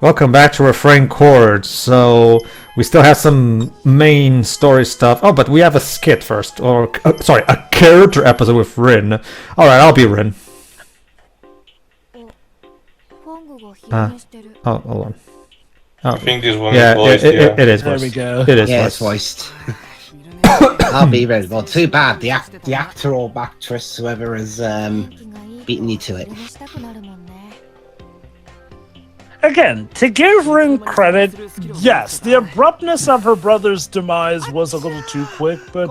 Welcome back to Refrain Chord. So we still have some main story stuff. Oh, but we have a skit first, or sorry, a character episode with Rinne. All right, I'll be Rinne. Oh, hold on. Oh, I think this one yeah, is voiced, it is There voiced. we go. It is Yeah, voiced. it's voiced. I'll be ready. Well, too bad. The actor or actress, whoever has beaten you to it. Again, to give Rinne credit, yes, the abruptness of her brother's demise was a little too quick, but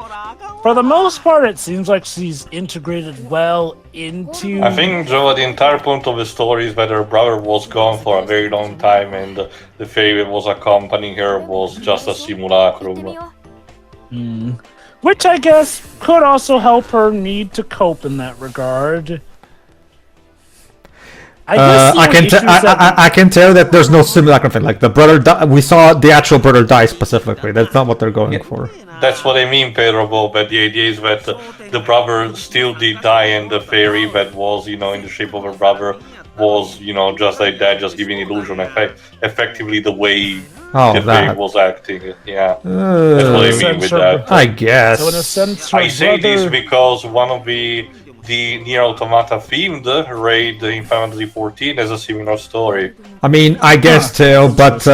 for the most part, it seems like she's integrated well into... I think, Joe, the entire point of the story is that her brother was gone for a very long time and the fairy that was accompanying her was just a simulacrum. Which I guess could also help her need to cope in that regard. I can tell that there's no simulacrum thing. Like the brother, we saw the actual brother die specifically. That's not what they're going for. That's what I mean, Pedro, but the idea is that the brother still did die and the fairy that was, in the shape of her brother was, just like that, just giving illusion. Effectively the way the fairy was acting. Yeah. That's what I mean with that. I guess. So in a sense, I say this because one of the Nier Automata themed raid in Final Fantasy XIV has a similar story. I mean, I guess too, but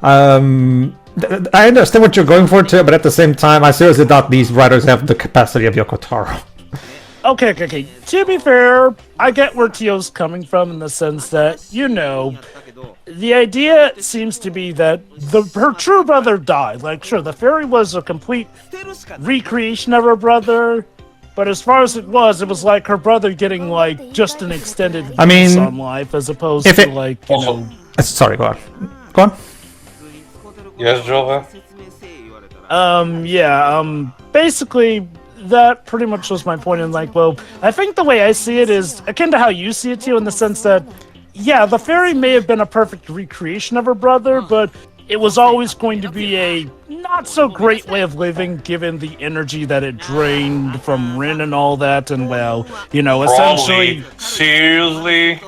I understand what you're going for too, but at the same time, I seriously doubt these writers have the capacity of Yoko Taro. Okay. To be fair, I get where Tio's coming from in the sense that, the idea seems to be that her true brother died. Like, sure, the fairy was a complete recreation of her brother, but as far as it was like her brother getting, like, just an extended lease on life as opposed to, like, Sorry, go on. Yes, Jova? Basically, that pretty much was my point in, like, well, I think the way I see it is akin to how you see it, too, in the sense that, yeah, the fairy may have been a perfect recreation of her brother, but it was always going to be a not-so-great way of living, given the energy that it drained from Rinne and all that, and, well, essentially... Seriously?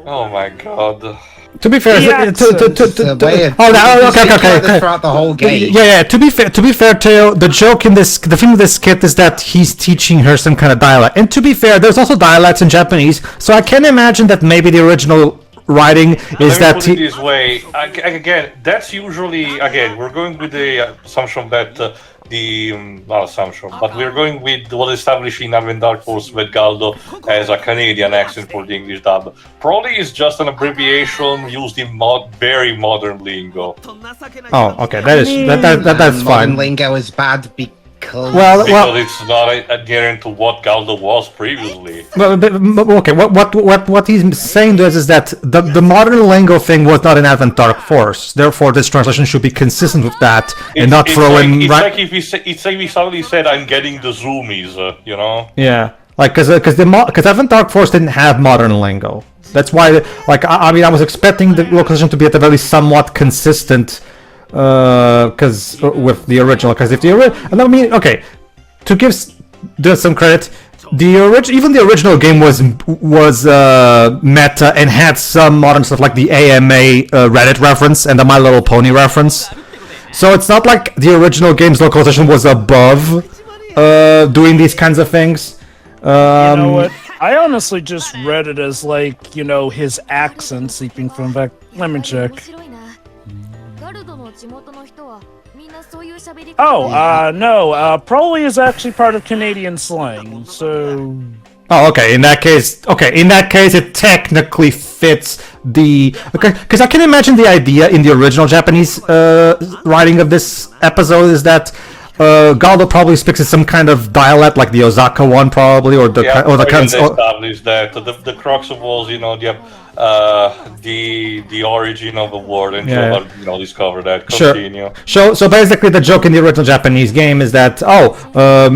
Oh my god. To be fair, throughout the whole game. Yeah. To be fair, Teo, the joke in the theme of this skit is that he's teaching her some kind of dialect. And to be fair, there's also dialects in Japanese, so I can imagine that maybe the original writing is Let me put it this way. Again, that's usually we're going with the assumption that not assumption, but we're going with what established in Advent Dark Force that Galdo has a Canadian accent for the English dub. Probably it's just an abbreviation used in very modern lingo. Oh, okay, that's fine. Modern lingo is bad because it's not adherent to what Galdo was previously. Okay, what he's saying to us is that the modern lingo thing was not an Advent Dark Force. Therefore, this translation should be consistent with that and not throw in. It's like if he suddenly said, "I'm getting the zoomies," Yeah, like because Advent Dark Force didn't have modern lingo. That's why, I was expecting the localization to be at the very least somewhat consistent. Because with the original, to give some credit, even the original game was meta and had some modern stuff like the AMA Reddit reference and the My Little Pony reference. So it's not like the original game's localization was above doing these kinds of things. You know what? I honestly just read it as his accent seeping from back. Let me check. No, probably is actually part of Canadian slang, so... Oh, okay, in that case, it technically fits the... Okay, because I can imagine the idea in the original Japanese writing of this episode is that Galdo probably speaks in some kind of dialect, like the Osaka one, probably, or the established that the crux of was, the origin of the word, and discover that. Continue. Sure. So basically, the joke in the original Japanese game is that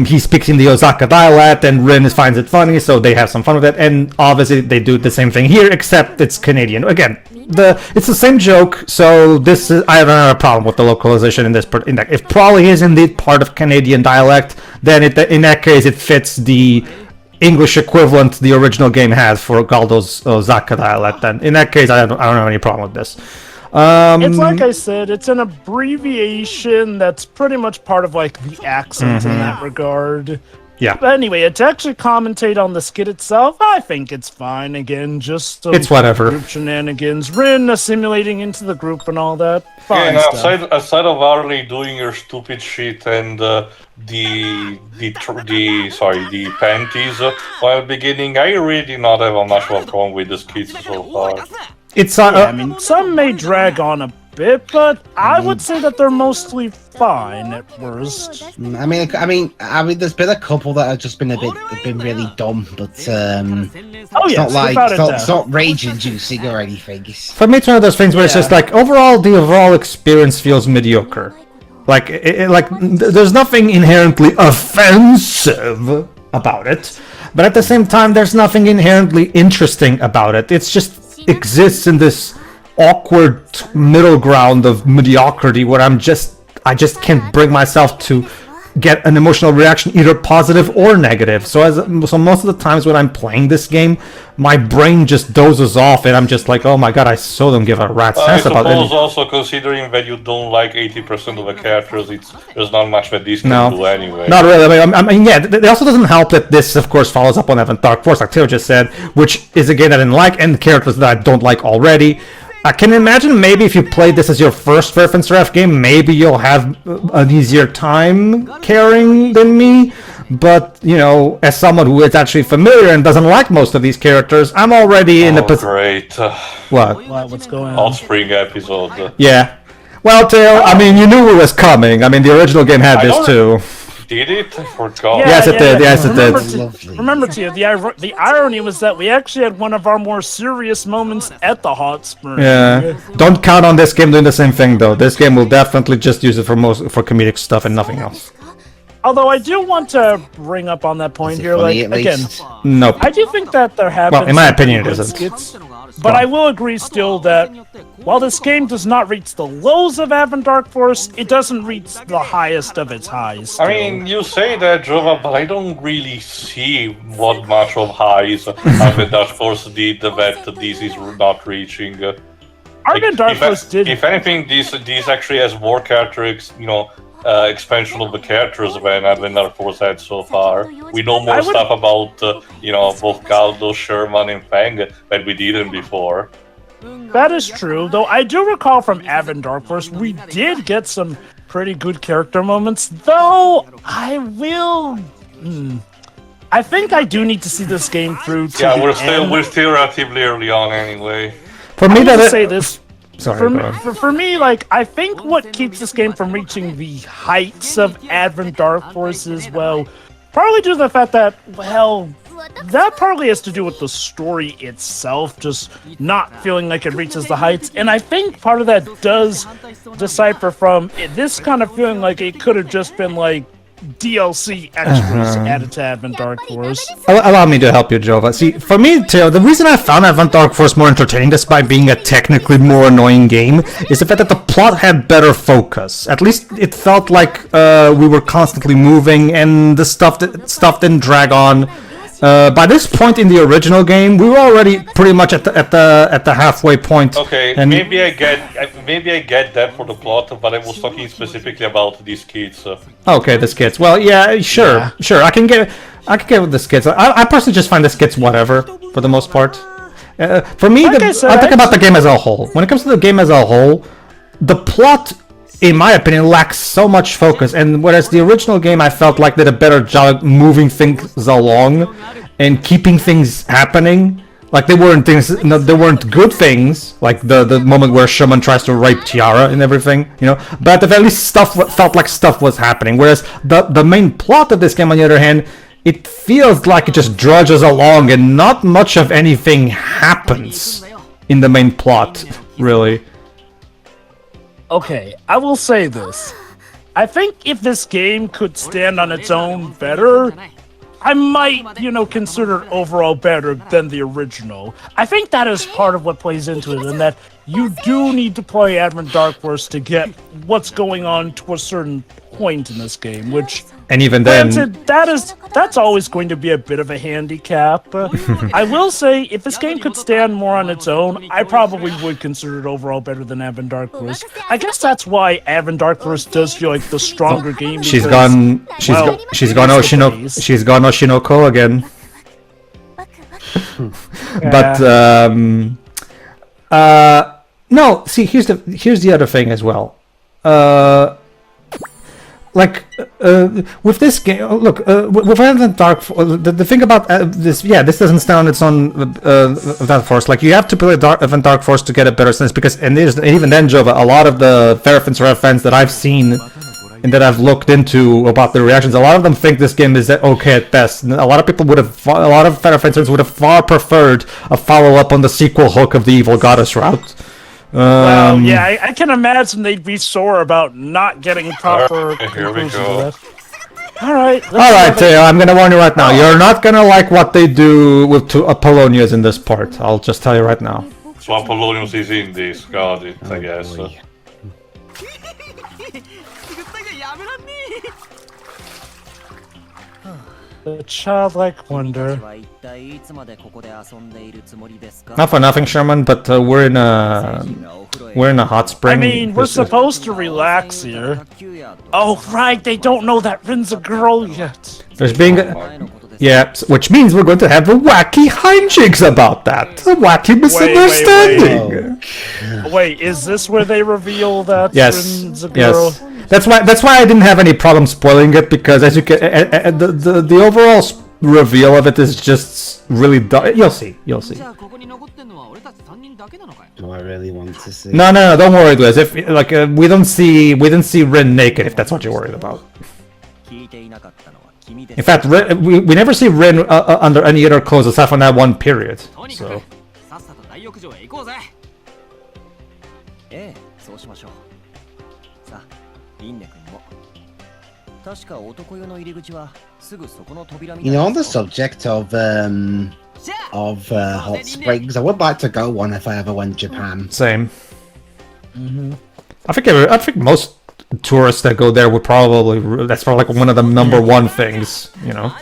he speaks in the Osaka dialect, and Rinne finds it funny, so they have some fun with it, and obviously they do the same thing here, except it's Canadian. Again, it's the same joke, so this is, I don't have a problem with the localization in this. If probably is indeed part of Canadian dialect, then in that case it fits the English equivalent the original game has for Galdo's Osaka dialect, then in that case, I don't have any problem with this. It's like I said, it's an abbreviation that's pretty much part of like the accent in that regard. Yeah. But anyway, to actually commentate on the skit itself, I think it's fine. Again, just some It's whatever. group shenanigans, Rinne assimilating into the group and all that. Fine Yeah, stuff. aside of Arlie doing your stupid shit and the panties while beginning, I really did not have much of a problem with the skits so far. It's I mean, some may drag on a bit, but I would say that they're mostly fine at worst. I mean, there's been a couple that have just been really dumb, but Oh it's yes, not like without a doubt. it's not rage-inducing or anything. It's, for me, it's one of those things where it's Yeah. just like the overall experience feels mediocre. Like there's nothing inherently offensive about it, but at the same time, there's nothing inherently interesting about it. It's just exists in this awkward middle ground of mediocrity where I just can't bring myself to get an emotional reaction, either positive or negative. So most of the times when I'm playing this game, my brain just dozes off and I'm just like, oh my god, I so don't give a rat's I ass about it. suppose also considering that you don't like 80% of the characters, there's not much that these can No. do anyway. Not really. I mean, yeah. It also doesn't help that this, of course, follows up on Evan Dark Force, like Theo just said, which is a game that I didn't like, and characters that I don't like already. I can imagine maybe if you played this as your first Reference Ref game, maybe you'll have an easier time caring than me. But, you know, as someone who is actually familiar and doesn't like most of these characters, I'm already in a position. Great. What? What's going Hot on? Spring episode. Yeah. Well, Theo, I mean, you knew it was coming. I mean, the original game had I this don't- too. Did it? I forgot. Yes, it did. Yes, it did. lovely. Remember, Tia, the irony was that we actually had one of our more serious moments at the hot spring. Yeah. Don't count on this game doing the same thing, though. This game will definitely just use it for comedic stuff and nothing else. Although I do want to bring up on that point Is it here, funny like, at again, least? Nope. I do think that there have Well, been in my some opinion, it good isn't. skits, but I will agree still that while this game does not reach the lows of Avant Dark Force, it doesn't reach the highest of its highs. I still. mean, you say that, Jova, but I don't really see what much of highs Arvin Dark Force did that this is not reaching. Arvin Dark Force did. If anything, this actually has more expansion of the characters than Arvin Dark Force had so far. We know more stuff about, both Galdo, Sherman, and Fang that we didn't before. That is true, though I do recall from Avant Dark Force we did get some pretty good character moments, though I will... I think I do need to see this game through to Yeah, the end. we're still relatively early on anyway. For me, I need to that say this. Sorry, For go me, on. for me, like, I think what keeps this game from reaching the heights of Advent Dark Force is, well, partly due to the fact that, well, that partly has to do with the story itself, just not feeling like it reaches the heights. And I think part of that does decipher from this kind of feeling like it could have just been, like, DLC extras added to Advent Dark Force. Allow me to help you, Jova. See, for me, Theo, the reason I found Avant Dark Force more entertaining, despite being a technically more annoying game, is the fact that the plot had better focus. At least it felt like we were constantly moving, and the stuff didn't drag on. By this point in the original game, we were already pretty much at the halfway point. Okay, and maybe I get that for the plot, but I was talking specifically about these kids. Okay, the skits. Well, yeah, sure. I can get with the skits. I personally just find the skits whatever for the most part. For me, Like I I'm said, talking about the game as a whole. When it comes to the game as a whole, the plot, in my opinion, lacks so much focus. And whereas the original game, I felt like did a better job moving things along and keeping things happening. Like they weren't good things, like the moment where Sherman tries to rape Tiara and everything, But at the very least, stuff felt like stuff was happening. Whereas the main plot of this game, on the other hand, it feels like it just drudges along and not much of anything happens in the main plot, really. Okay, I will say this. I think if this game could stand on its own better, I might, consider it overall better than the original. I think that is part of what plays into it, and that you do need to play Advent Dark Force to get what's going on to a certain point in this game, which, And even then, granted, that's always going to be a bit of a handicap. I will say, if this game could stand more on its own, I probably would consider it overall better than Advent Dark Force. I guess that's why Advent Dark Force does feel like the stronger game. she's because, gone well, she's gone Oshinoko again. But no, see, here's the other thing as well. With this game, look, with Advent Dark, the thing about this, this doesn't stand on its own Dark Force. Like, you have to play Advent Dark Force to get a better sense, because, and even then, Jova, a lot of the Therafins or fans that I've seen and that I've looked into about the reactions, a lot of them think this game is okay at best. And a lot of people a lot of Therafins would have far preferred a follow-up on the sequel hook of the Evil Goddess route. Well, yeah, I can imagine they'd be sore about not getting proper Here we conclusions go. of that. All right, Theo, I'm gonna warn you right now. You're not gonna like what they do to Apollonius in this part. I'll just tell you right now. So Apollonius is in this, got it, I guess. boy. The childlike wonder. Not for nothing, Sherman, but we're in a hot spring. I mean, we're supposed to relax here. Oh, right, they don't know that Rinne's a girl yet. There's being which means we're going to have a wacky hijinks about that. A wacky misunderstanding. Wait, is this where they reveal that Yes. Rinne's a girl? Yes. That's why I didn't have any problem spoiling it, because as you can, the overall reveal of it is just really dark. You'll see. Do I really want to see? No, don't worry, Liz. If we didn't see Rinne naked, if that's what you're worried about. In fact, we never see Rinne under any other clothes aside from that one period. So. You know, on the subject of hot springs, I would like to go one if I ever went Japan. Same. I think most tourists that go there would probably, that's probably like one of the number one things, you know.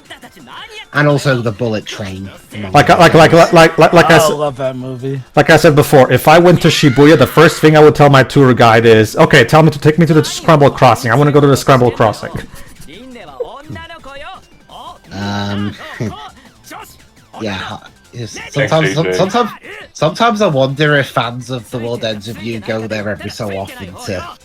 And also the bullet train. I love that movie. Like I said before, if I went to Shibuya, the first thing I would tell my tour guide is, okay, take me to the Scramble Crossing. I want to go to the Scramble Crossing. Yeah. Sometimes I wonder if fans of The World Ends With You go there every so often to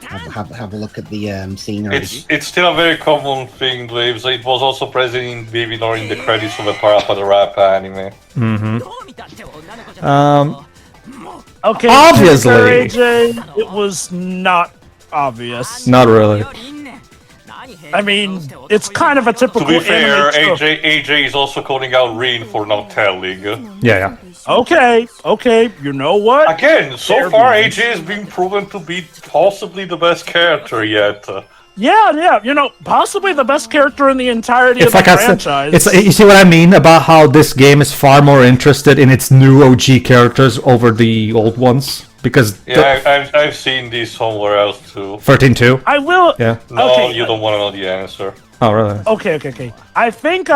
have a look at the scenery. It's still a very common thing, Waves. It was also present in Baby Nor in the credits of the Parappa the Rapper anime. Okay, Obviously. AJ, it was not obvious. Not really. I mean, it's kind of a typical To be fair, anime trope. AJ is also calling out Rinne for not telling. Yeah. Okay, you know what? Again, so far AJ has been proven to be possibly the best character yet. Yeah, you know, possibly the best character in the entirety of the franchise. You see what I mean about how this game is far more interested in its new OG characters over the old ones? Because I've seen this somewhere else too. 13-2? I will. Yeah. No, okay, you don't want to know the answer. Oh, really? Okay. I think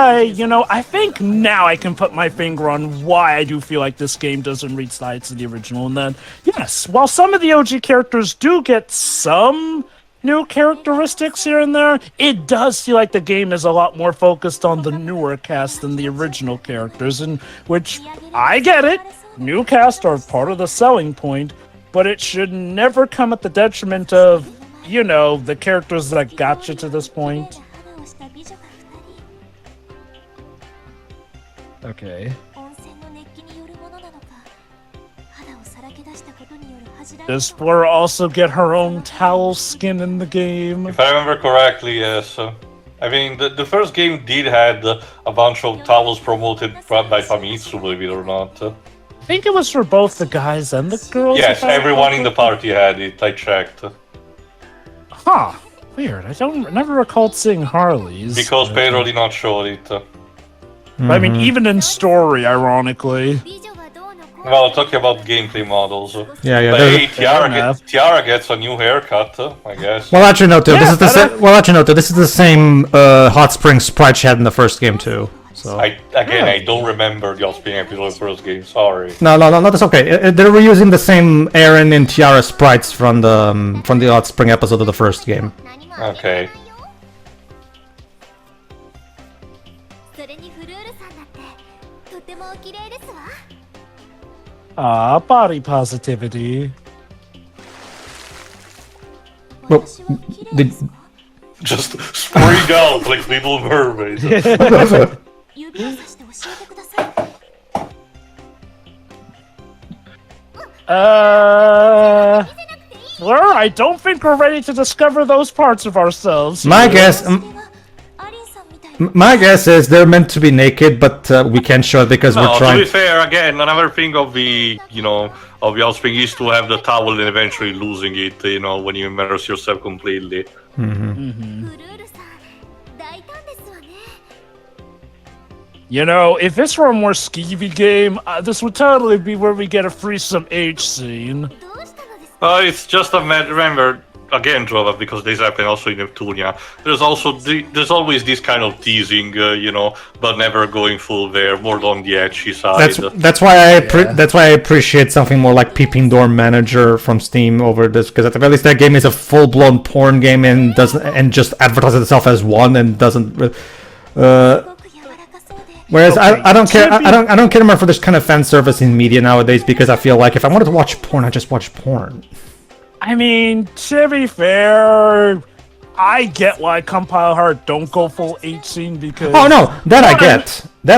now I can put my finger on why I do feel like this game doesn't reach the heights of the original. And then, yes, while some of the OG characters do get some new characteristics here and there, it does feel like the game is a lot more focused on the newer cast than the original characters, and which, I get it, new cast are part of the selling point, but it should never come at the detriment of, the characters that got you to this point. Okay. Does Flora also get her own towel skin in the game? If I remember correctly, yes. I mean, the first game did had a bunch of towels promoted by Famitsu, believe it or not. I think it was for both the guys and the girls. Yes, everyone in the party had it, I checked. Huh. Weird. I never recalled seeing Harley's. Because Pedro did not show it. I mean, even in story, ironically. Well, talking about gameplay models. Yeah, yeah. But there's- hey, Fair enough. Tiara gets a new haircut, I guess. Well, actually, no, too. Yeah, This is the but, same. Well, actually, no, too. This is the same hot spring sprite she had in the first game too. So. I don't remember the Offspring episode of the first game. Sorry. No, that's okay. They're reusing the same Aaron and Tiara sprites from the hot spring episode of the first game. Okay. Body positivity. Well, did, Just spring out like Little Mermaid. Fleur, I don't think we're ready to discover those parts of ourselves. my guess is they're meant to be naked, but we can't show it because we're No, to trying. be fair, again, another thing of the, of the Offspring is to have the towel and eventually losing it, when you immerse yourself completely. You know, if this were a more skeevy game, this would totally be where we get a threesome H scene. It's just a matter. Remember, again, Drova, because this happened also in Neptunia. There's always this kind of teasing, but never going full there, more on the edgy side. That's why I appreciate something more like Peeping Door Manager from Steam over this, because at the very least that game is a full blown porn game and just advertises itself as one and doesn't. Whereas Okay, I don't care anymore for this kind of fan service in media nowadays, because I feel like if I wanted to watch porn, I just watch porn. I mean, to be fair, I get why Compile Heart don't go full H scene because... Oh no, that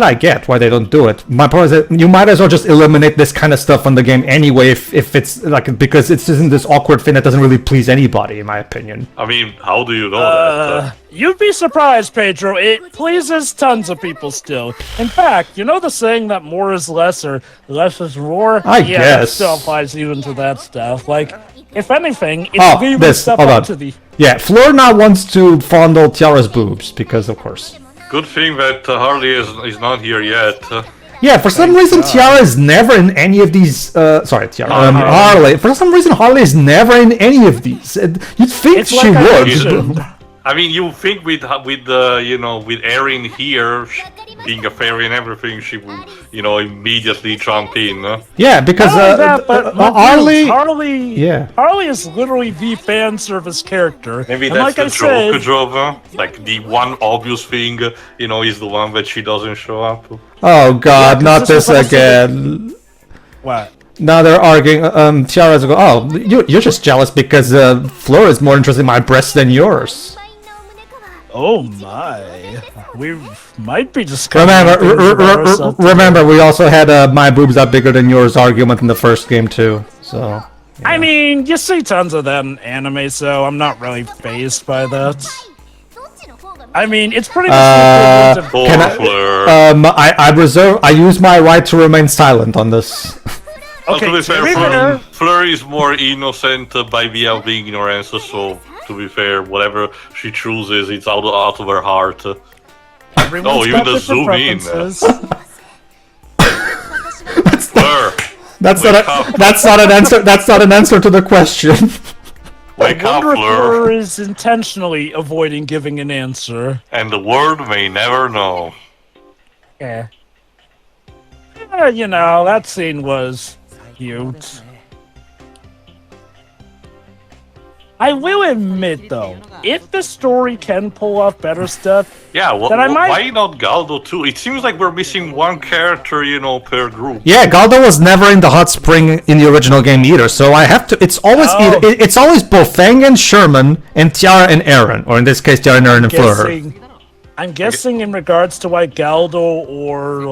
I get why they don't do it. My point is that you might as well just eliminate this kind of stuff on the game anyway, if it's like, because it's isn't this awkward thing that doesn't really please anybody, in my opinion. I mean, how do you know that? You'd be surprised, Pedro. It pleases tons of people still. In fact, you know the saying that more is less or less is more? I That guess. still applies even to that stuff. Like, if anything, it's Oh, leaving this, stuff hold up on. to the... Yeah, Fleur now wants to fondle Tiara's boobs, because of course. Good thing that Harley is not here yet. Yeah, for some reason Tiara is never in any of these. Sorry, Tiara. Harley. For some reason Harley is never in any of these. You'd think It's she like I would. mentioned. I mean, you think with Erin here being a fairy and everything, she would, immediately jump in. Yeah, because Not only that, but Harley. Yeah. Harley is literally the fan service character. Maybe And that's like I the said, joke, Jova. Like the one obvious thing, is the one that she doesn't show up. Oh God, Yeah, 'cause not this this was also again. What? Now they're arguing. Tiara's go. Oh, you're just jealous because Fleur is more interested in my breasts than yours. Oh my. We might be discovering Remember, things about ourselves today. remember, we also had my boobs are bigger than yours argument in the first game too. So. I mean, you see tons of that in anime, so I'm not really fazed by that. I mean, it's pretty much the equivalent Poor Can I- Fleur. I use my right to remain silent on this. Well, Okay, to be to be fair, fair- Fleur is more innocent by via of ignorance, so to be fair, whatever she chooses, it's out of her heart. Everyone's even got the different zoom in. preferences. Fleur, That's Wake not up. that's not an answer. That's not an answer to the question. wake I up, wonder if Fleur, Fleur is intentionally avoiding giving an answer. and the world may never know. Yeah. That scene was cute. I will admit, though, if the story can pull off better stuff, Yeah, Then I might- why not Galdo too? It seems like we're missing one character, per group. Yeah, Galdo was never in the hot spring in the original game either. So I have to. It's always Oh. it's always Bofang and Sherman and Tiara and Aaron, or in this case Tiara and Aaron and Fleur. I'm guessing in regards to why Galdo or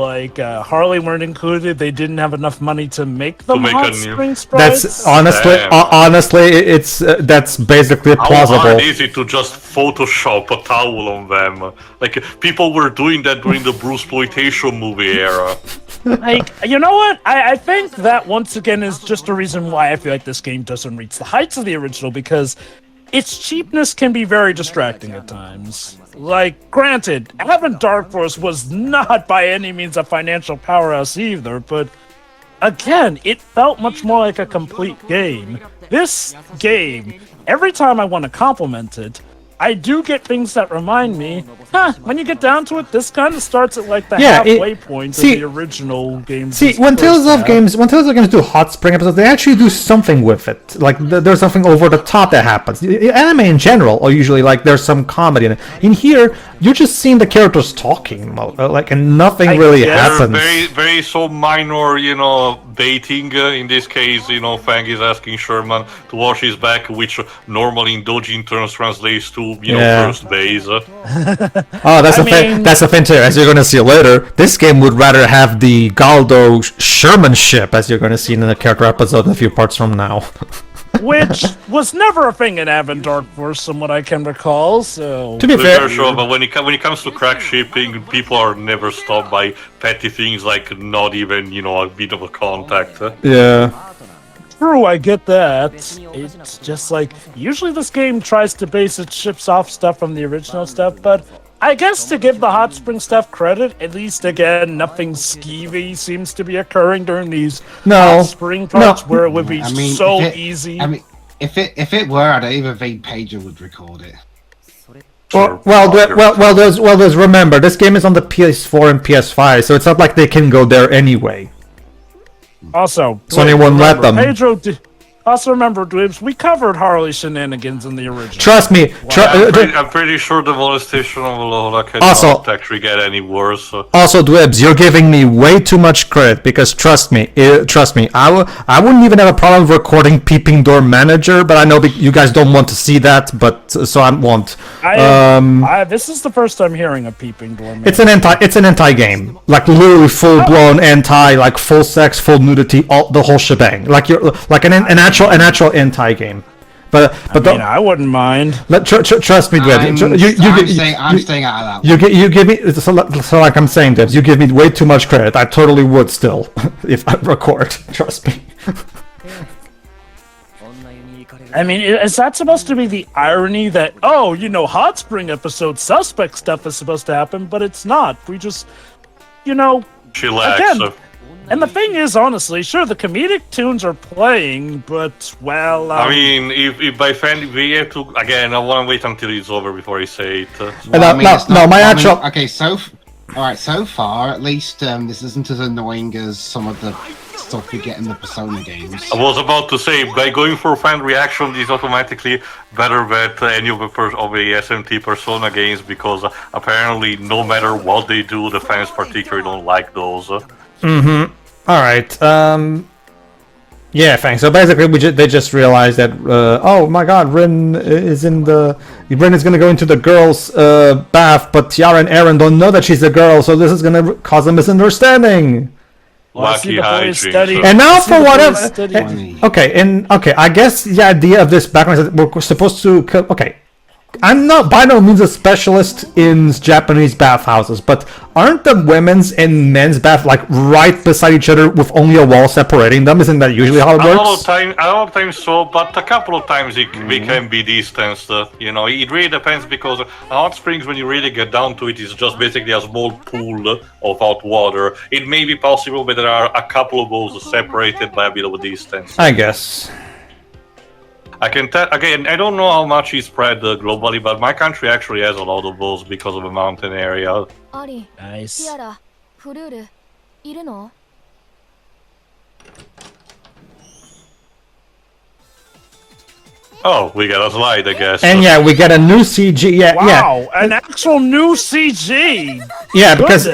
Harley weren't included, they didn't have enough money to make them make hot a new- spring sprites. That's honestly, Damn. honestly, it's that's basically How plausible. hard is it to just Photoshop a towel on them? Like, people were doing that during the Bruceploitation movie era. You know what? I think that once again is just a reason why I feel like this game doesn't reach the heights of the original, because its cheapness can be very distracting at times. Like, granted, having Dark Force was not by any means a financial powerhouse either, but again, it felt much more like a complete game. This game, every time I want to compliment it, I do get things that remind me, when you get down to it, this kind of starts at like the halfway point of the original game. See, when Tales of Games do Hot Spring episodes, they actually do something with it. Like, there's something over the top that happens. Anime in general, or usually, like, there's some comedy in it. In here, you're just seeing the characters talking, and nothing really happens. Very, very so minor, baiting. In this case, Fang is asking Sherman to wash his back, which normally in Dojin terms translates to, first base. Oh, that's the thing too. As you're going to see later, this game would rather have the Galdo Shermanship, as you're going to see in the character episode a few parts from now. Which was never a thing in Avon Dark Force, from what I can recall. So to be fair, sure, but when it comes to crack shipping, people are never stopped by petty things like not even a bit of a contact. Yeah. True, I get that. It's just like, usually this game tries to base its ships off stuff from the original stuff, but I guess to give the Hot Spring stuff credit, at least again, nothing skeevy seems to be occurring during these Hot Spring parts where it would be easy. I mean, if it were, I don't even think Pedro would record it. There's remember, this game is on the PS4 and PS5, so it's not like they can go there anyway. Also, Sony won't let them. Pedro, also remember, Dwebs, we covered Harley Shenanigans in the original. Trust me. I'm pretty sure the molestation of Lola cannot actually get any worse. Also, Dwebs, you're giving me way too much credit, because trust me, I wouldn't even have a problem recording Peeping Door Manager, but I know you guys don't want to see that, but so I won't. This is the first time hearing of Peeping Door Manager. It's an anti game, like literally full blown anti, like full sex, full nudity, the whole shebang. Like you're like an actual anti game. But I wouldn't mind. Trust me, Dwebs. I'm staying out of that. You give me so like I'm saying, Dwebs. You give me way too much credit. I totally would still if I record. Trust me. I mean, is that supposed to be the irony that Hot Spring episode suspect stuff is supposed to happen, but it's not. We just, chillax. Again, and the thing is, honestly, sure, the comedic tunes are playing, but, well... I mean, if by fan, we have to... Again, I want to wait until it's over before I say it. So far, at least, this isn't as annoying as some of the stuff we get in the Persona games. I was about to say, by going for fan reaction is automatically better than any of the SMT Persona games, because apparently, no matter what they do, the fans particularly don't like those. Mm-hmm. Alright, yeah, thanks. So basically, they just realized that, oh my god, Rinne is gonna go into the girls' bath, but Tiara and Aaron don't know that she's a girl, so this is gonna cause a misunderstanding. Wacky hijinks. And now for whatever... Okay, I guess the idea of this background is that we're supposed to... Okay, I'm not by no means a specialist in Japanese bathhouses, but aren't the women's and men's bath like right beside each other with only a wall separating them? Isn't that usually how it works? A lot of times so, but a couple of times they can be distanced. It really depends, because hot springs, when you really get down to it, is just basically a small pool of hot water. It may be possible, but there are a couple of those separated by a bit of a distance. I guess. I can tell again. I don't know how much is spread globally, but my country actually has a lot of those because of the mountain area. Nice. Oh, we got a slide, I guess. And yeah, we get a new CG. Wow, an actual new CG. Yeah, because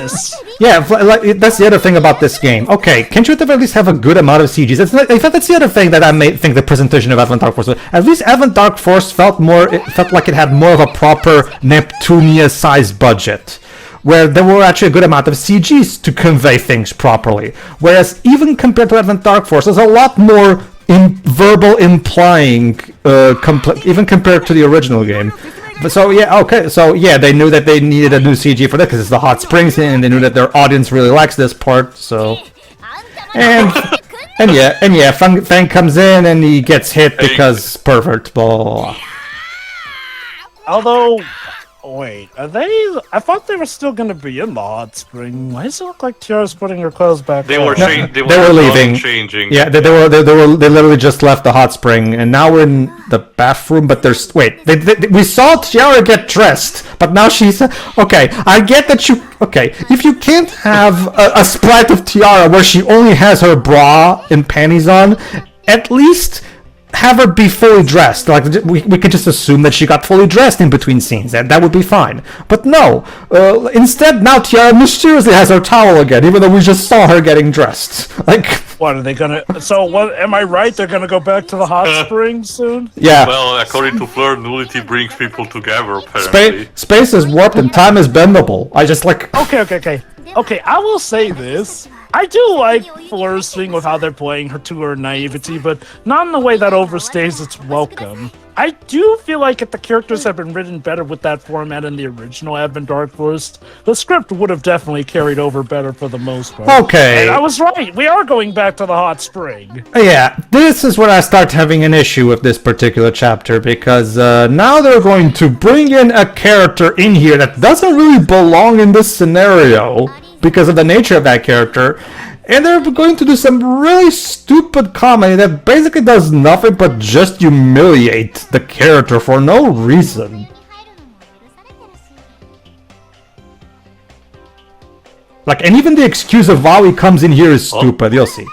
like that's the other thing about this game. Okay, can't you at least have a good amount of CGs? In fact, that's the other thing that I think the presentation of Advent Dark Force. At least Advent Dark Force felt like it had more of a proper Neptunia-sized budget, where there were actually a good amount of CGs to convey things properly. Whereas even compared to Advent Dark Force, there's a lot more verbal implying, even compared to the original game. But they knew that they needed a new CG for that because it's the hot springs, and they knew that their audience really likes this part. So, and Fang comes in and he gets hit because pervert. Blah. Although, Wait, are they? I thought they were still going to be in the hot spring. Why does it look like Tiara's putting her clothes back They on? were They were leaving. changing. Yeah, they literally just left the hot spring, and now we're in the bathroom. But there's wait, we saw Tiara get dressed, but now she's okay. I get that you okay. If you can't have a sprite of Tiara where she only has her bra and panties on, at least have her be fully dressed. Like we could just assume that she got fully dressed in between scenes, and that would be fine. But no, instead now Tiara mysteriously has her towel again, even though we just saw her getting dressed. Like, What are they gonna? So what? Am I right? They're gonna go back to the hot spring soon? yeah, Well, according to Fleur, nudity brings people together, apparently. space is warped and time is bendable. I just like. Okay, I will say this. I do like Fleur's thing with how they're playing her to her naivety, but not in the way that overstays its welcome. I do feel like if the characters had been written better with that format in the original Advent Dark Forest, the script would have definitely carried over better for the most part. Okay. And I was right. We are going back to the hot spring. Yeah, this is where I start having an issue with this particular chapter, because now they're going to bring in a character in here that doesn't really belong in this scenario because of the nature of that character, and they're going to do some really stupid comedy that basically does nothing but just humiliate the character for no reason. Like, and even the excuse of Vawi comes in here is stupid. You'll see.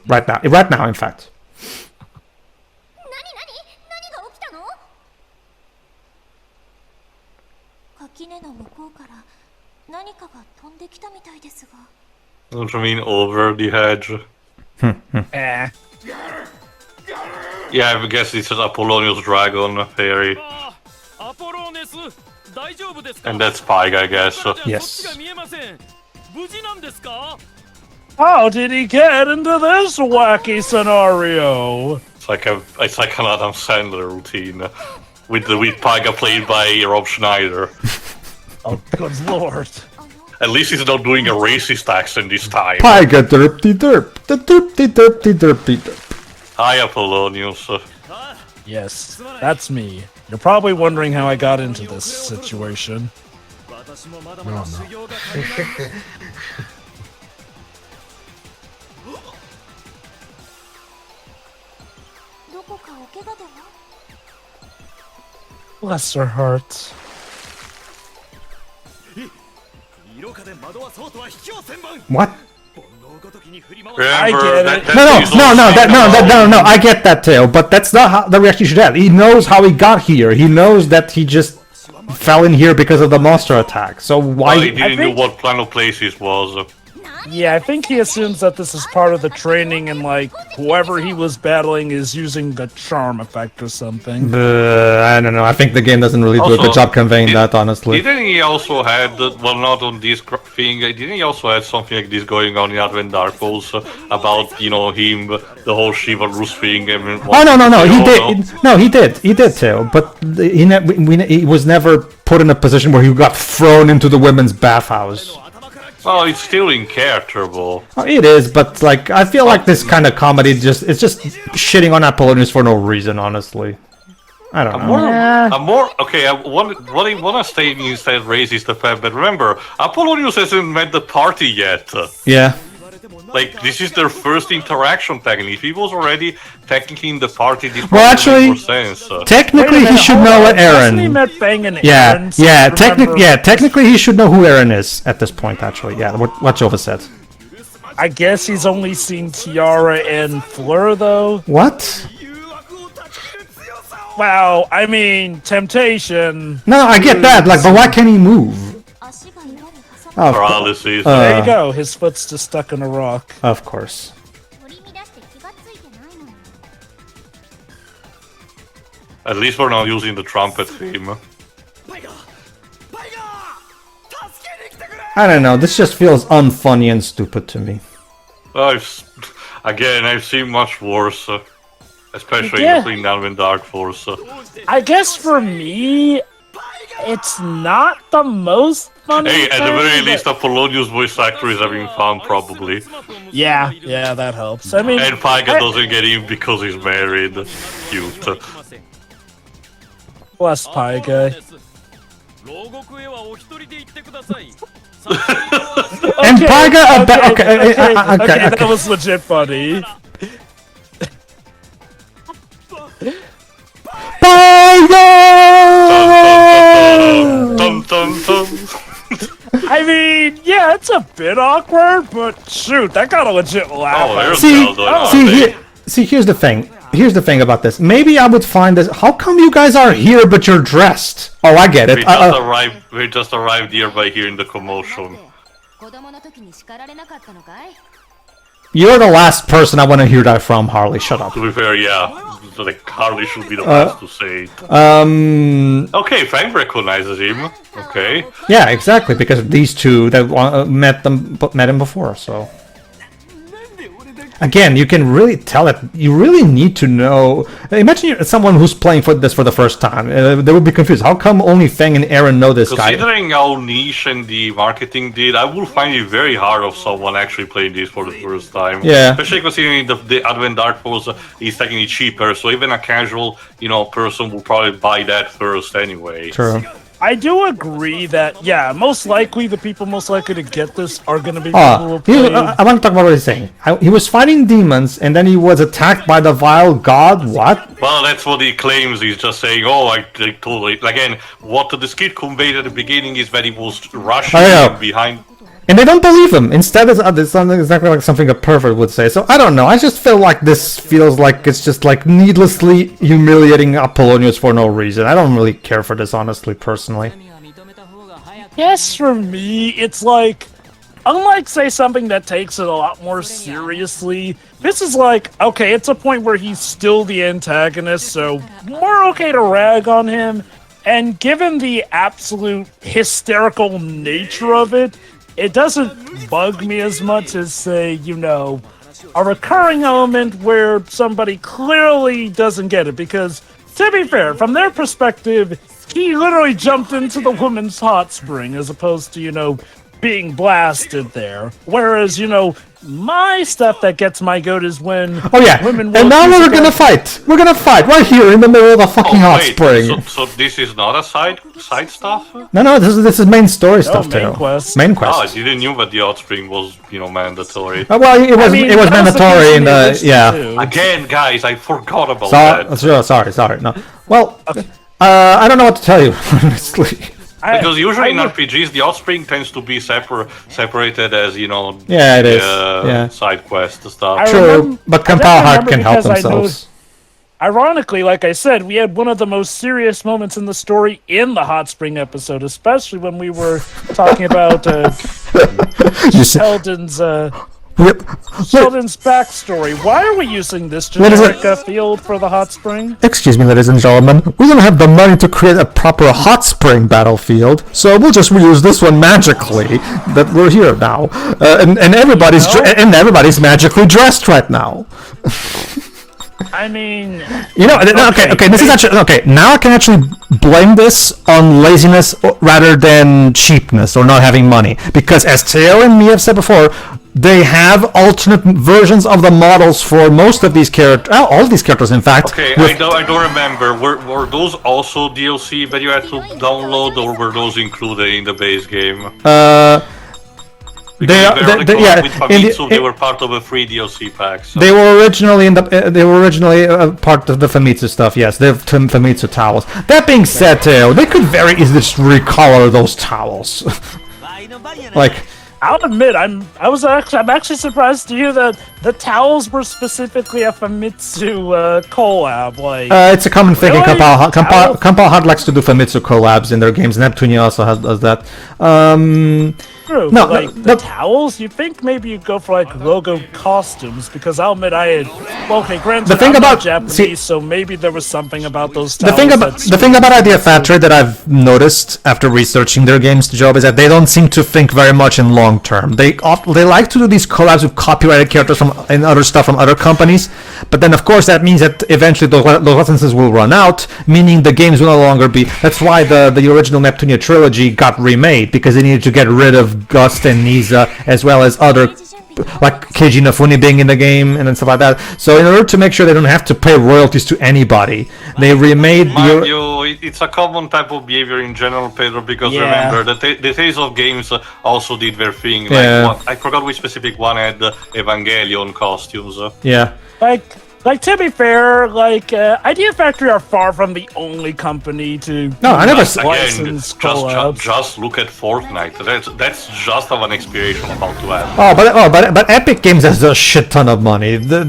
Right now, in fact. Don't you mean over the hedge? Eh. Yeah, I guess it's an Apollonius dragon fairy. And that's Pike, I guess. Yes. How did he get into this wacky scenario? It's like an Adam Sandler routine. With Paiga played by Rob Schneider. Oh, good lord. At least he's not doing a racist accent this time. Paiga derpty derp. The derpty derpty derpty derp. Hi, Apollonius. Yes, that's me. You're probably wondering how I got into this situation. Bless her heart. What? Remember, I get it. No, I get that, Teo, but that's not how the reaction you should have. He knows how he got here. He knows that he just fell in here because of the monster attack. So why... Well, he didn't know what plan of places was. Yeah, I think he assumes that this is part of the training and, like, whoever he was battling is using the charm effect or something. I don't know. I think the game doesn't really do a good Also, job conveying that, honestly. Didn't he also have, well, not on this thing, didn't he also have something like this going on in Advent Dark Souls about, you know, him, the whole chivalrous thing? Oh, no, he did. No, he did too. But he was never put in a position where he got thrown into the women's bathhouse. Well, it's still in character, bro. Oh, it is, but like I feel like this kind of comedy it's just shitting on Apollonius for no reason, honestly. I don't know. What I wanna say instead raises the fact, but remember, Apollonius hasn't met the party yet. Yeah. Like, this is their first interaction, technically. If he was already technically in the party, this Well, would actually, make more sense. Technically, he should know Hasn't he Aaron. met banging Yeah, Aaron? technically, he should know who Aaron is at this point. Actually, yeah, what Jova said. I guess he's only seen Tiara and Fleur, though. What? Wow, I mean, temptation. No, I get that. Like, but why can't he move? Oh, Paralysis. There you go. His foot's just stuck in a rock. Of course. At least we're not using the trumpet theme. I don't know. This just feels unfunny and stupid to me. I've seen much worse. Especially Yeah. in Advent Dark Force. I guess for me, it's not the most funny. Hey, at the thing, very but- least, Apollonius' voice actor is having fun, probably. Yeah, that helps. I mean, And Paiga doesn't get in because he's married. Cute. bless Paiga. And Paga, okay, that was legit funny. Dum, dum, dum. I mean, yeah, it's a bit awkward, but shoot, that got a legit laugh. Oh, there's See, Galdo. here's the thing. Here's the thing about this. Maybe I would find this. How come you guys are here but you're dressed? Oh, I get it. We just arrived here by hearing the commotion. You're the last person I want to hear that from, Harley. Shut up. To be fair, yeah. Like, Harley should be the last to say it. Okay, Frank recognizes him. Okay. Yeah, exactly, because these two that met him before, so... Again, you can really tell that you really need to know. Imagine you're someone who's playing for this for the first time. They would be confused. How come only Feng and Aaron know this guy? Considering how niche and the marketing did, I will find it very hard of someone actually playing this for the first time. Yeah. Especially considering the Advent Dark Pose is technically cheaper, so even a casual, person will probably buy that first anyway. True. I do agree that, yeah, most likely the people most likely to get this are going to be people who play. I want to talk about what he's saying. He was fighting demons, and then he was attacked by the vile god. What? Well, that's what he claims. He's just saying, I totally... Again, what the skit conveyed at the beginning is that he was rushing behind... And they don't believe him. Instead, it's something exactly like something a pervert would say. So I don't know. I just feel like this feels like it's just like needlessly humiliating Apollonius for no reason. I don't really care for this, honestly, personally. Yes, for me, it's like, unlike, say, something that takes it a lot more seriously, this is like, okay, it's a point where he's still the antagonist, so more okay to rag on him. And given the absolute hysterical nature of it, it doesn't bug me as much as, say, a recurring element where somebody clearly doesn't get it. Because, to be fair, from their perspective, he literally jumped into the woman's hot spring as opposed to, being blasted there. Whereas, my stuff that gets my goat is when women... And now we're gonna fight! We're gonna fight right here in the middle of the fucking hot spring! So this is not a side stuff? No, this is main story stuff, main too. quest. Main quest. Oh, I didn't know that the hot spring was, mandatory. Well, it was mandatory in the... Yeah. Again, guys, I forgot about that. Sorry. No. Well, I don't know what to tell you, honestly. Because usually in RPGs, the offspring tends to be separated as, Yeah, it is. Side quest stuff. True, but Compile Heart can help themselves. Ironically, like I said, we had one of the most serious moments in the story in the Hot Spring episode, especially when we were talking about Sheldon's backstory. Why are we using this generic field for the hot spring? Excuse me, ladies and gentlemen. We don't have the money to create a proper hot spring battlefield, so we'll just reuse this one magically. That we're here now, and everybody's magically dressed right now. I mean, okay. This is actually okay. Now I can actually blame this on laziness rather than cheapness or not having money, because as Theo and me have said before, they have alternate versions of the models for most of these characters. All of these characters, in fact. Okay, I don't remember. Were those also DLC that you had to download, or were those included in the base game? They were part of a free DLC pack. So. They were originally part of the Famitsu stuff. Yes, they're Famitsu towels. That being said, Theo, they could very easily just recolor those towels. Like, I'll admit, I'm actually surprised to hear that the towels were specifically a Famitsu collab. Like, it's a common thing in Compile. Compile Heart likes to do Famitsu collabs in their games. Neptunia also does that. True, no, the towels, you'd think maybe you'd go for like logo costumes, because I'll admit granted, I'm not Japanese, so maybe there was something about those towels. The thing about Idea Factory that I've noticed after researching their games, Job, is that they don't seem to think very much in long term. They like to do these collabs with copyrighted characters and other stuff from other companies, but then of course that means that eventually those licenses will run out, meaning the games will no longer be. That's why the original Neptunia trilogy got remade, because they needed to get rid of Gust and Nisa, as well as other like Keiji Inafune being in the game and then stuff like that. So in order to make sure they don't have to pay royalties to anybody, they remade Mind you, it's a common type of behavior in general, Pedro, because remember, the Tales of Games also did their thing. Like, I forgot which specific one had Evangelion costumes. Yeah. Like to be fair, like Idea Factory are far from the only company to I never license collabs. Just look at Fortnite. That's just of an expiration about to happen. But Epic Games has a shit ton of money. They'll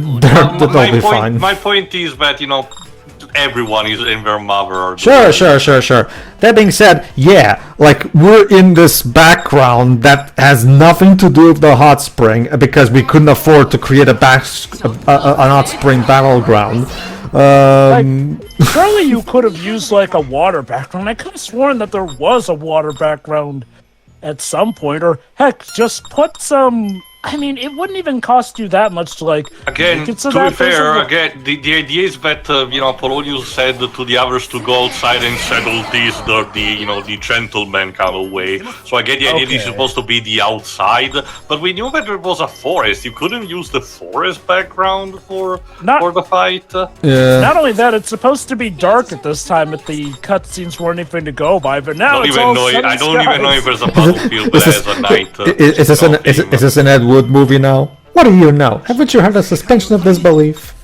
be fine. My point is that everyone is in their mother. Sure. That being said, like we're in this background that has nothing to do with the hot spring because we couldn't afford to create an hot spring battleground. Surely you could have used like a water background. I could have sworn that there was a water background at some point, or heck, just put some. I mean, it wouldn't even cost you that much to like. Again, make it so to be that fair, the idea is that Apollonius said to the others to go outside and settle this the gentleman kind of way. So I get the idea this is supposed to be the outside, but we knew that there was a forest. You couldn't use the forest background for the fight. Yeah. Not only that, it's supposed to be dark at this time, but the cutscenes weren't anything to go by. But now I don't even know if there's a battlefield that has a night. Is this an Ed Wood movie now? What do you know? Haven't you had a suspension of disbelief?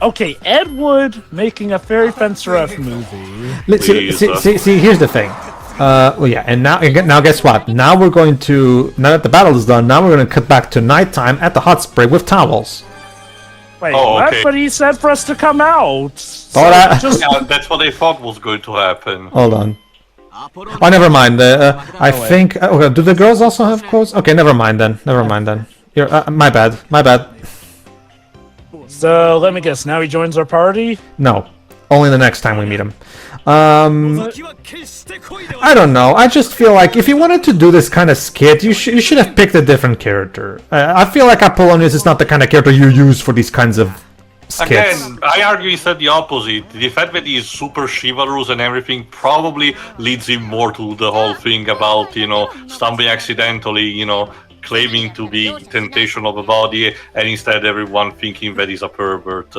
Okay, Ed Wood making a Fairy Fencer F movie. See, here's the thing. And now guess what? Now that the battle is done, now we're gonna cut back to nighttime at the hot spring with towels. Wait, what? But he said for us to come out. That's what they thought was going to happen. Hold on. Oh, never mind. I think. Okay, do the girls also have clothes? Okay, never mind then. My bad. So let me guess. Now he joins our party. No, only the next time we meet him. I don't know. I just feel like if you wanted to do this kind of skit, you should have picked a different character. I feel like Apollonius is not the kind of character you use for these kinds of skits. Again, I argue he said the opposite. The fact that he's super chivalrous and everything probably leads him more to the whole thing about, stumbling accidentally, claiming to be temptation of a body, and instead everyone thinking that he's a pervert.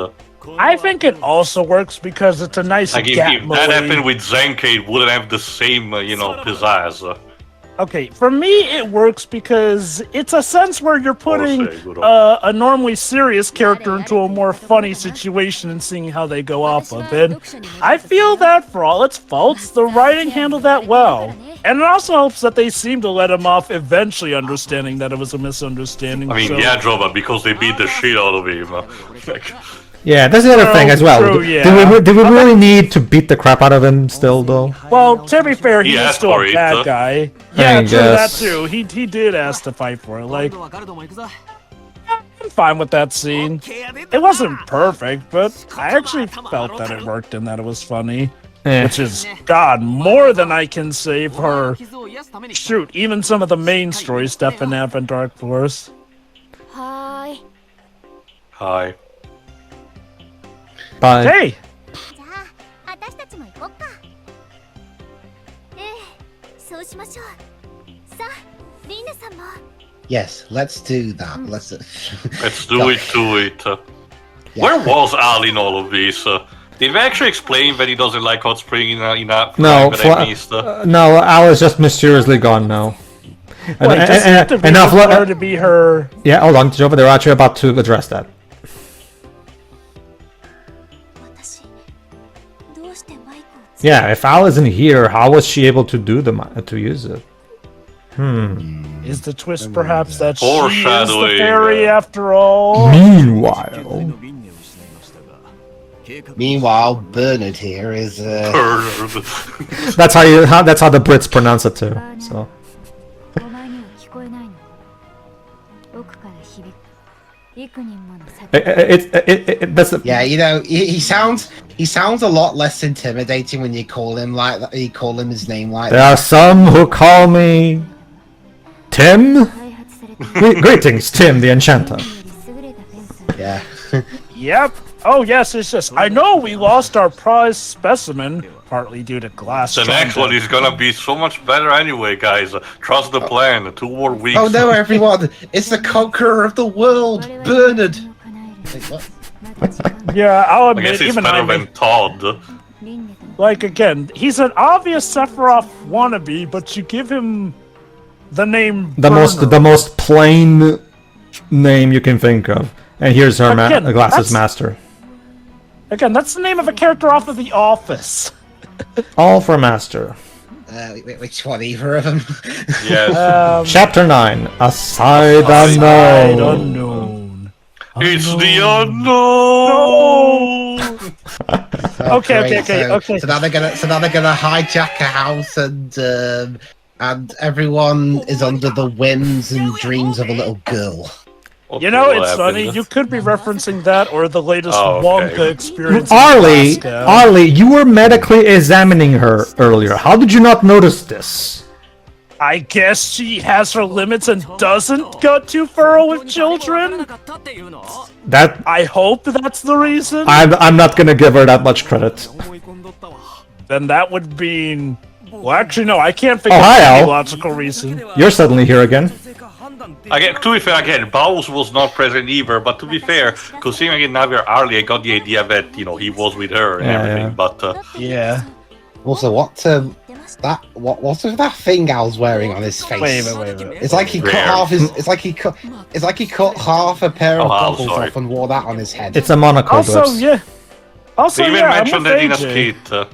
I think it also works because it's a nice if that happened with Zenke, it wouldn't have the same, pizzazz. Okay, for me it works because it's a sense where you're putting a normally serious character into a more funny situation and seeing how they go off of it. I feel that for all its faults, the writing handled that well. And it also helps that they seem to let him off eventually understanding that it was a misunderstanding. I mean, Drova, because they beat the shit out of him. Yeah, that's the other thing as well. True, Did we really need to beat the crap out of him still, though? Well, to be fair, he is still a bad guy. Yeah, true, that too. He did ask to fight for it. Like, I'm fine with that scene. It wasn't perfect, but I actually felt that it worked and that it was funny. Which is, God, more than I can say for, shoot, even some of the main story stuff in Advent Dark Force. Hi. Bye. Hey! Yes, let's do that. Let's do it. Where was Al in all of this? Did we actually explain that he doesn't like hot spring in a No, Al is just mysteriously gone now. And now to be her. Yeah, hold on, Jova, they're actually about to address that. Yeah, if Al isn't here, how was she able to do to use it? Is the twist perhaps that she is the fairy after all? Meanwhile, Bernard here is. That's how the Brits pronounce it too. So. He sounds a lot less intimidating when you call him like that. You call him his name like that. There are some who call me Tim. Greetings, Tim the Enchanter. Yeah. Yep. Oh yes, it's just. I know we lost our prize specimen, partly due to glass. The next one is gonna be so much better anyway, guys. Trust the plan. 2 more weeks. Oh no, everyone! It's the conqueror of the world, Bernard. Wait, what? Yeah, I'll I admit, guess it's even better I than Todd. like again, he's an obvious Sephiroth wannabe, but you give him the name The Burner. most plain name you can think of. And here's her Again, glasses that's- master. Again, that's the name of a character off of The Office. All for master. Which one? Either of them? Yes. Chapter 9. Aside Side unknown. unknown. It's the unknown. Okay. So now they're gonna hijack a house and everyone is under the whims and dreams of a little girl. You know, Okay, it's what funny. happened? You could be referencing that or the latest Oh, okay. Wonka experience. in Arlie, Alaska. Arlie, you were medically examining her earlier. How did you not notice this? I guess she has her limits and doesn't go too far with children. That I hope that's the reason. I'm not gonna give her that much credit. Then that would mean. Well, actually, no. I can't think Oh, of hi, any Al. logical reason. You're suddenly here again. Again, to be fair, again, Bowles was not present either, but to be fair, considering again now we're early, I got the idea that, you know, he was with her and Yeah, everything, yeah. but Yeah. Also, what was that thing Al's wearing on his face? Wait. It's like he cut Rare. half his. It's like he cut half a pair of Oh, Al, goggles sorry. off and wore that on his head. It's a monocle. Also, Dwarfs. yeah. Also, they even yeah, I'm mentioned with that in a AJ. skit.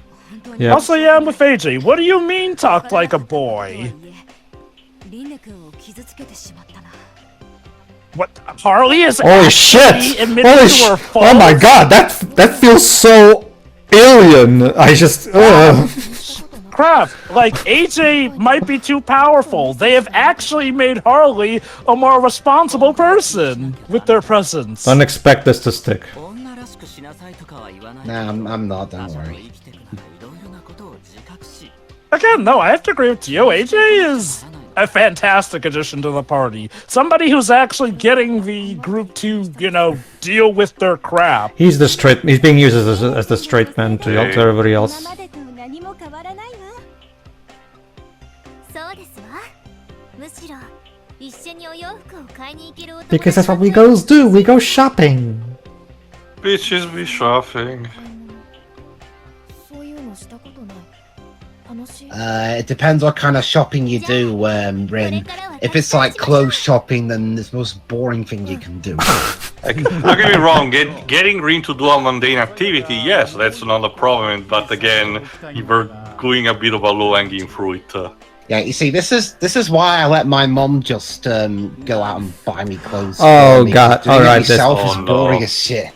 Yeah. Also, yeah, I'm with AJ. What do you mean, talk like a boy? What? Harley is Holy actually shit! admitting Holy to her sh! fault? Oh my god, that feels so alien. I just. Crap! Like, AJ might be too powerful. They have actually made Harley a more responsible person with their presence. Don't expect this to stick. Nah, I'm not. Don't worry. Again, no, I have to agree with you. AJ is a fantastic addition to the party. Somebody who's actually getting the group to, you know, deal with their crap. He's the straight. He's being used as the straight man to everybody else. Because that's what we girls do. We go shopping. Bitches be shopping. It depends what kind of shopping you do, Rin. If it's like clothes shopping, then it's the most boring thing you can do. Don't get me wrong, getting Rinne to do a mundane activity, yes, that's not a problem, but again, you were going a bit of a low-hanging fruit. Yeah, you see, this is why I let my mom just go out and buy me clothes. Oh, for me. God. Doing Alright, it myself this- is Oh, no. boring as shit.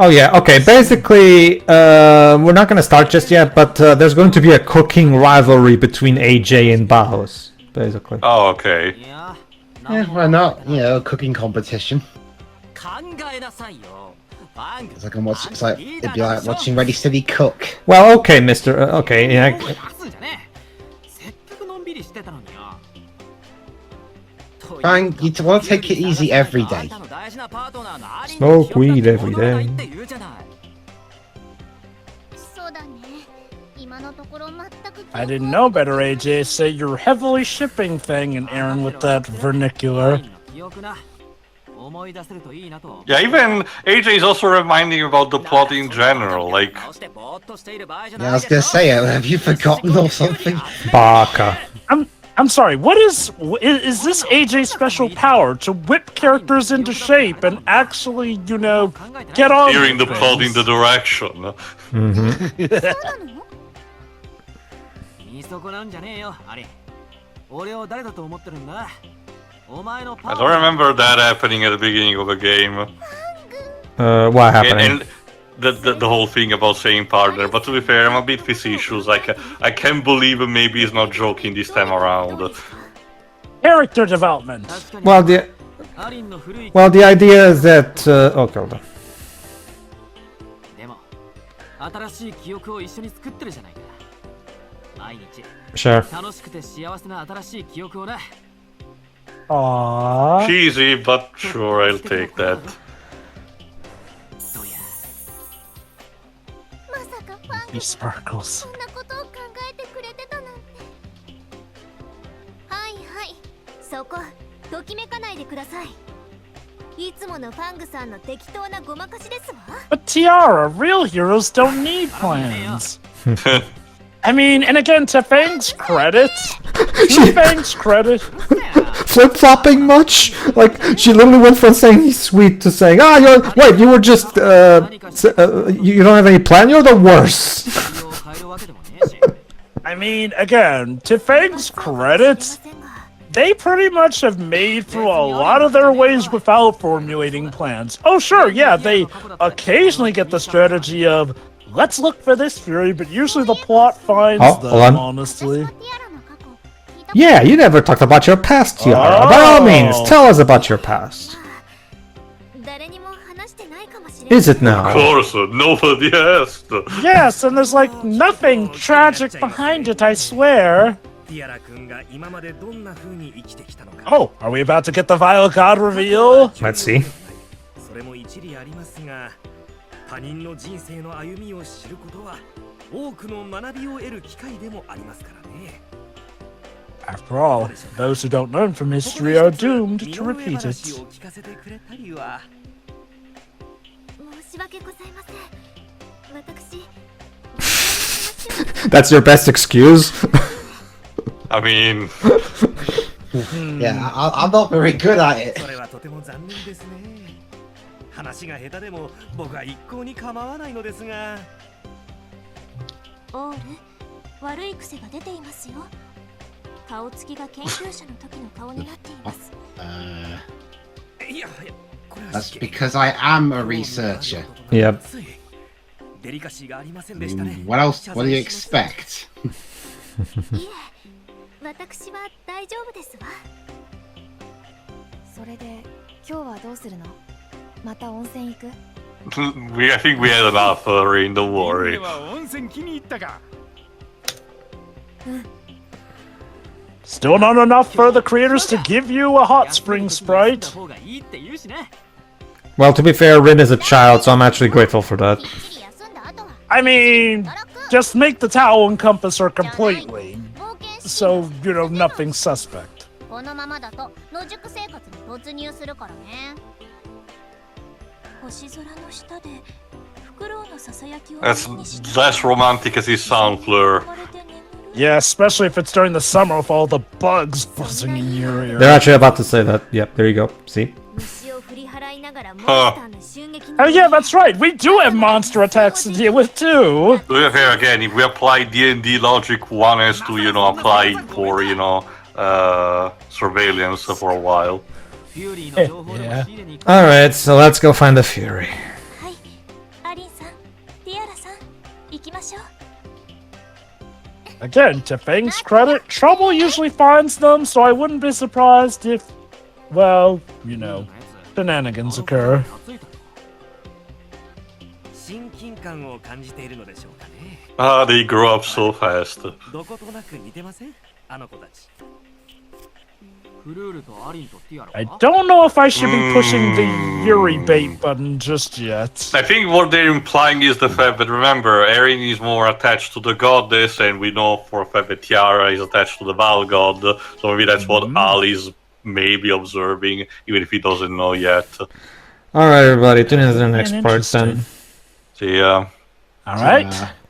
Oh yeah. Okay. Basically, we're not gonna start just yet, but there's going to be a cooking rivalry between AJ and Bauhaus. Basically. Oh, okay. Yeah, why not? You know, cooking competition. It's like it'd be like watching Ready Steady Cook. Well, okay, Mister. Okay. Yeah. Fine, you want to take it easy every day. Smoke weed every day. I didn't know better, AJ. Say you're heavily shipping thing and Aaron with that vernacular. Yeah, even AJ is also reminding about the plot in general, like... Yeah, I was gonna say, have you forgotten or something? Baka. I'm sorry. What is this AJ's special power to whip characters into shape and actually, you know, get on? steering the with plot in things? the direction. I don't remember that happening at the beginning of a game. What happened? And the whole thing about saying partner, but to be fair, I'm a bit facetious. Like, I can't believe maybe he's not joking this time around. Character development. Well, the idea is that. Okay, hold on. Sure. Aww. Cheesy, but sure, I'll take that. He sparkles. そんなことを考えてくれてたなんて。はいはい、そこ、ときめかないでください。いつものファングさんの適当なごまかしですわ。But Tiara, real heroes don't need plans. I mean, and again, to Fang's credit, Flip-flopping much? Like, she literally went from saying he's sweet to saying, wait, you were just, you don't have any plan? You're the worst. I mean, again, to Fang's credit, they pretty much have made through a lot of their ways without formulating plans. Oh, sure, yeah, they occasionally get the strategy of, let's look for this fury, but usually the plot finds hold on. them, honestly. Yeah, you never talked about your past, Tiara. By all means, tell us about your past. Is it Of now? course, nobody asked. Yes, and there's like nothing tragic behind it, I swear. Oh, are we about to get the Vile God reveal? Let's see. それも一理ありますが、他人の人生の歩みを知ることは多くの学びを得る機会でもありますからね。 After all, those who don't learn from history are doomed to repeat it. 申し訳ございません。私、 That's your best excuse? I mean, Yeah, I'm not very good at it. それはとても残念ですね。話が下手でも僕は一向に構わないのですが。オール、悪い癖が出ていますよ。顔つきが研究者の時の顔になっています。いやいや、これは That's because I am a researcher. Yep. デリカシーがありませんでしたね。 What else? What do you expect? いえ、私は大丈夫ですわ。それで今日はどうするの？また温泉行く？ I think we had enough, Rinne, don't worry. Still not enough for the creators to give you a hot spring sprite. Well, to be fair, Rin is a child, so I'm actually grateful for that. きっちり休んだ後は I mean, just make the towel encompass her completely, 冒険し so, you know, nothing suspect. このままだと野宿生活に突入するからね。星空の下でフクロウのささやきを That's less romantic as his sound, Fleur. Yeah, especially if it's during the summer with all the bugs buzzing in your ear. They're actually about to say that. Yep, there you go. See? 虫を振り払いながらモンスターの襲撃に Oh yeah, that's right. We do have monster attacks to deal with too. To be fair, again, if we apply D&D logic, one has to, apply for, surveillance for a while. Yeah. Alright, so let's go find the Fury. はい、アリンさん、ティアラさん、行きましょう。 Again, to Fang's credit, trouble usually finds them, so I wouldn't be surprised if, well, you know, shenanigans occur. 親近感を感じているのでしょうかね。 Ah, they grow up so fast. どことなく似てません？あの子たち。 I don't know if I should be pushing the Yuri bait button just yet. I think what they're implying is the fact that, remember, Erin is more attached to the goddess, and we know for a fact that Tiara is attached to the Val god, so maybe that's what Ali's maybe observing, even if he doesn't know yet. Alright, everybody, tune in to the next part then. See ya. All right.